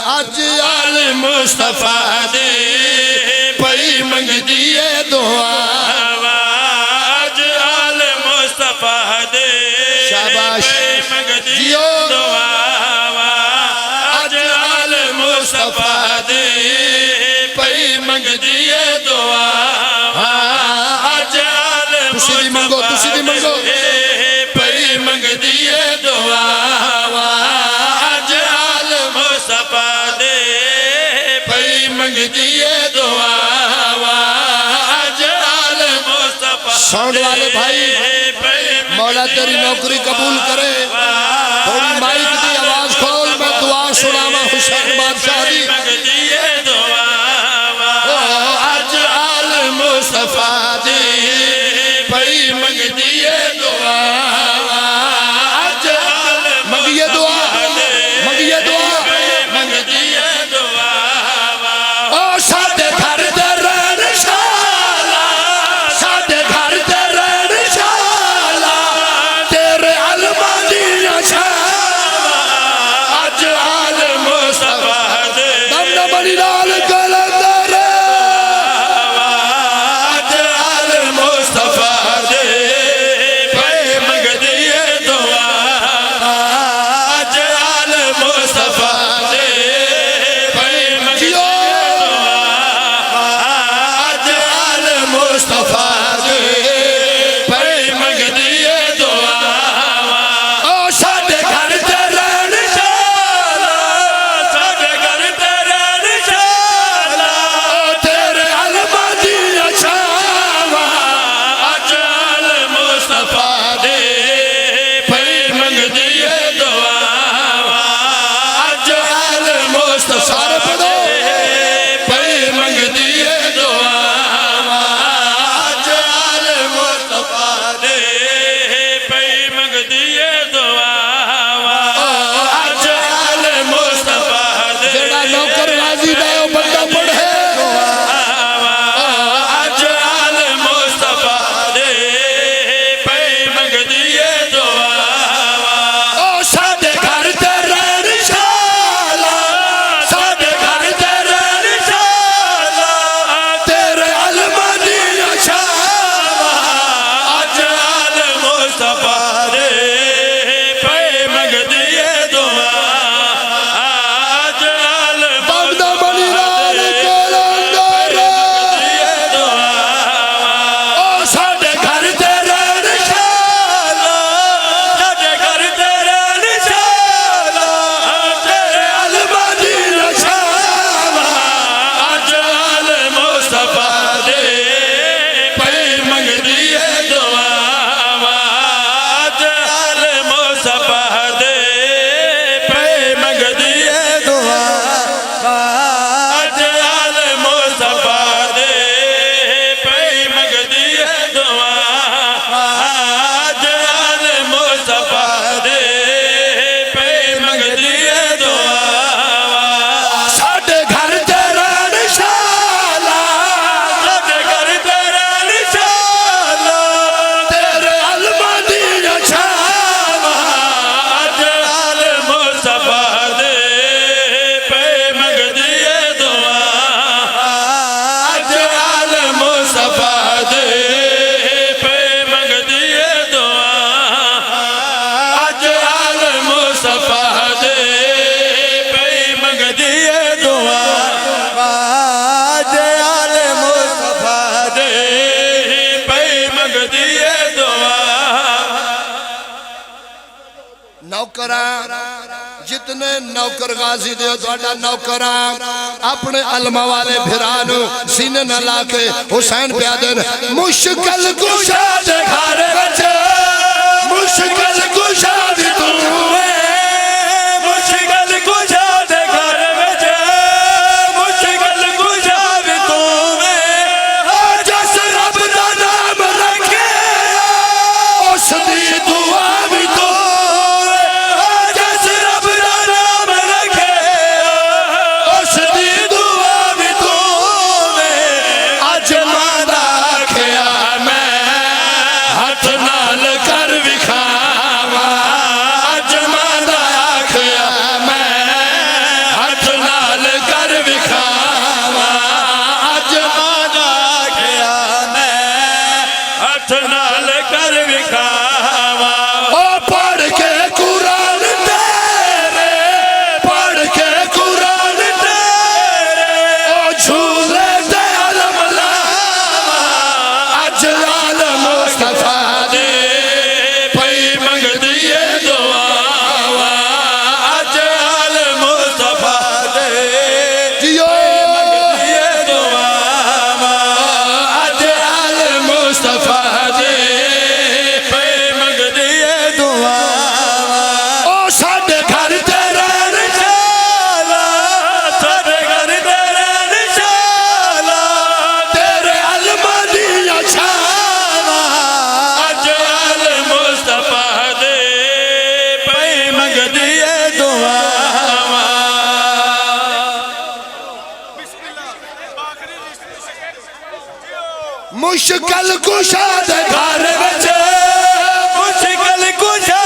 अज आल मुस्तफा दे पई मंगदी है दुआ अज आल मुस्तफा दे शाबाश मंगदी जियो दुआ अज आल मुस्तफा दे पई मंगदी है दुआ अज आल तुसी भी मंगो पई मंगदी है दुआ अज आल मुस्तफा दे पई मंगदी है दुआ अज आल मुस्तफा साउंड वाले भाई मौला तेरी नौकरी कबूल करे थोड़ी माइक की आवाज खोल मैं दुआ सुनावा हुसैन बादशाह दी मंगदी है दुआ अज आल मुस्तफा दे पई मंगदी है दुआ अज आल मंगिए दुआ मंगदी है दुआ ओ साडे घर दे रहन शाला साडे घर दे रहन शाला तेरे अलमा दी छावा अज आल मुस्तफा दे दम न बड़ी लाल कलंदर अज आल मुस्तफा दे पई मंगदी है दुआ अज आल मुस्तफा दे पई मंगदी है दुआ अज आल मुस्तफा दे पई मंगदी है दुआ ओ साडे घर दे रहन शाला साडे घर तेरे निशाला तेरे अलमा दी छावा अज आल मुस्तफा दे पई मंगदी है दुआ अज आल मुस्तफा सारे पढ़ो पई मंगदी है दुआ अज आल मुस्तफा दे पई मंगदी है दुआ अज आल मुस्तफा दे जेड़ा नौकर राजी दा ओ बंदा पढ़े अज आल मुस्तफा दे पई मंगदी है दुआ ओ साडे घर ते रहन शाला साडे घर तेरे निशाला तेरे अलमा दी छावा अज आल मुस्तफा दे पई मंगदी है दुआ अज आल बंदा बनी लाल कलंदर दुआ ओ साडे घर ते रहन शाला साडे घर तेरे निशाला तेरे अलमा दी छावा अज आल मुस्तफा दे पई मंगदी है दुआ अज आल मुस्तफा दे पई मंगदी है दुआ अज आल मुस्तफा दे पई मंगदी है दुआ अज आल मुस्तफा दे पई मंगदी है दुआ साडे घर ते रहन शाला साडे घर तेरे निशाला तेरे अलमा दी छावा अज आल मुस्तफा दे पई मंगदी है दुआ अज आल मुस्तफा दे पई मंगदी है दुआ अज आल मुस्तफा दे पई मंगदी है दुआ अज आल मुस्तफा दे पई मंगदी है दुआ नौकरा जितने नौकर गाजी दे ਤੁਹਾਡਾ नौकरा अपने अलमा वाले भिरा नु सीने न ला के हुसैन पिया देन मुश्किल कुशा दे घर विच मुश्किल कुशा दी तू मुश्किल कुशा दे घर विच मुश्किल कुशा भी तू जस रब दा नाम रखे उस दी दुआ भी तू जस रब दा नाम रखे उस दी दुआ भी तू अज मादा आखिया मैं हथ नाल कर विखावा अज मुश्किल कुशा दे घर विच मुश्किल कुशा